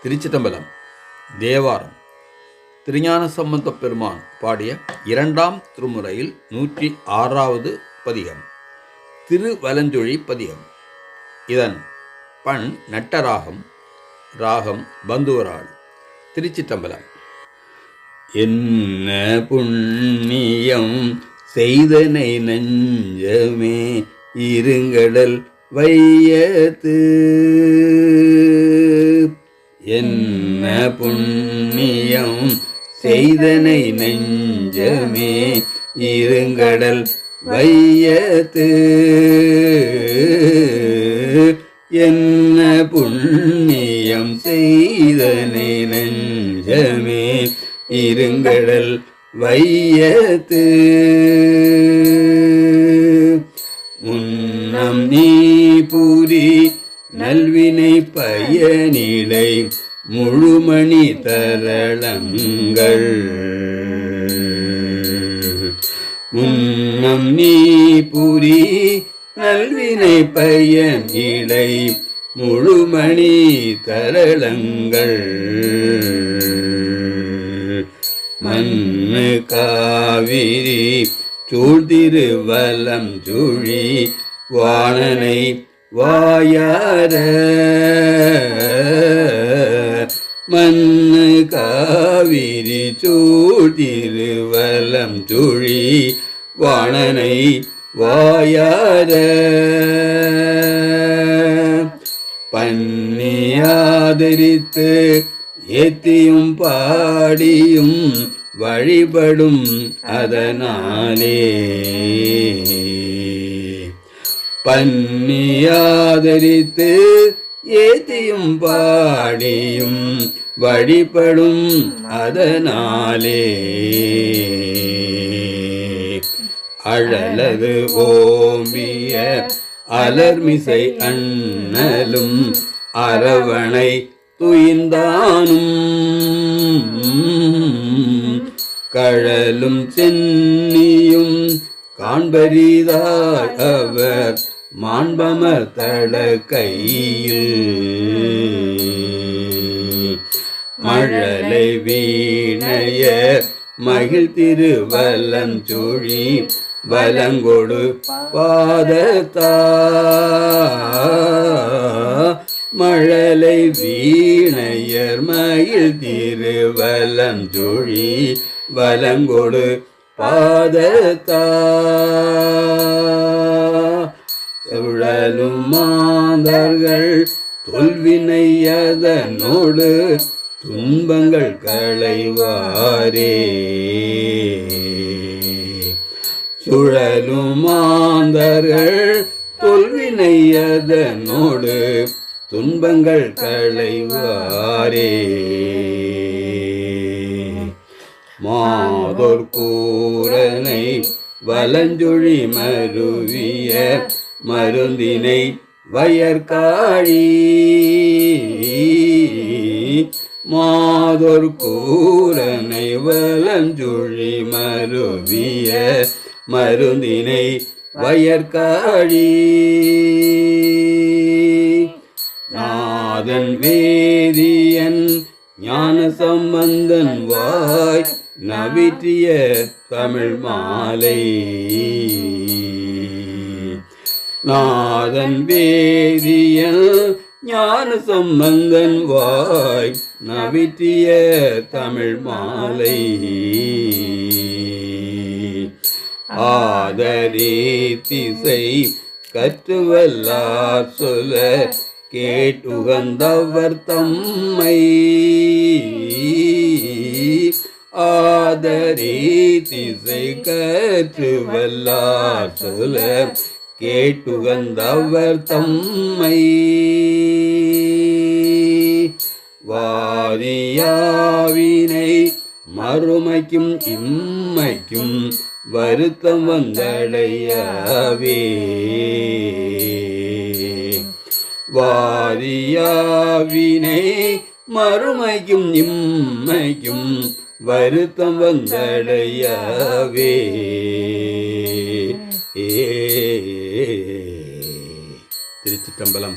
திருச்சிற்றம்பலம். தேவாரம் திருஞான சம்பந்தப் பெருமான் பாடிய 2ஆம் திருமுறையில் 106வது பதிகம், திருவலஞ்சுழி பதிகம். இதன் பண் நட்டராகம், ராகம் பந்துவராள். திருச்சிற்றம்பலம். என்ன புண்ணியம் செய்தனை நெஞ்சமே இருங்கடல் வையத்து, என்ன புண்ணியம் செய்தனை நெஞ்சமே இருங்கடல் வையத்து, என்ன புண்ணியம் செய்தனை நெஞ்சமே இருங்கடல் வையத்து, முன்னம் நீ புரி நல்வினை பயனிடை முழுமணி தரளங்கள், முன்னம் நீ புரி நல்வினை பயனிடை முழுமணி தரளங்கள், மண்ணு காவிரி சூழ்திருவலம் சுழி வாணனை வாயார, மண்ணு காவிரி சூழ்திருவலம் சுழி வாணனை வாயார, பன்னியாதரித்து ஏத்தியும் பாடியும் வழிபடும் அதனாலே, பன்னியாதரித்து ஏத்தியும் பாடியும் வழிபடும் அதனாலே, அழலது ஓம்பிய அலர்மிசை அண்ணலும் அரவணை துயிந்தானும், கழலும் சென்னியும் காண்பரிதாய் அவர் மாண்பமர் தட கையில், மழலை வீணைய மகிழ் திருவலம் சுழி வலங்கொடு பாதத்தா, மழலை வீணையர் மகிழ் திருவலம் சுழி வலங்கொடு பாதத்தா, சுழலும் மாந்தர்கள் தொல்வினையதனோடு துன்பங்கள் களைவாரே, சுழலும் மாந்தர்கள் தொல்வினையதனோடு துன்பங்கள் களைவாரே, மாதோர் கூரனை வலஞ்சுழி மருவிய மருந்தினை வயற்காழி, மாதோர் கூரனை வலஞ்சுழி மருவிய மருந்தினை வயற்காழி, நாதன் வேதியன் ஞான சம்பந்தன் வாய் நவிற்றிய தமிழ் மாலை, நாதன் வேதியன் ஞான சம்பந்தன் வாய் நவிற்றிய தமிழ் மாலை, ஆதரே திசை கற்றுவல்லார் சொல்ல கேட்டுகந்தவர் தம்மை, ஆதரே திசை கற்றுவல்லார் சொல்ல கேட்டுகந்தவர் தம்மை, வாரியாவினை மறுமைக்கும் இம்மைக்கும் வருத்தம் வந்தடையவே, வாரியாவினை மறுமைக்கும் இம்மைக்கும் வருத்தம் வந்தடையவே. திருச்சிற்றம்பலம்.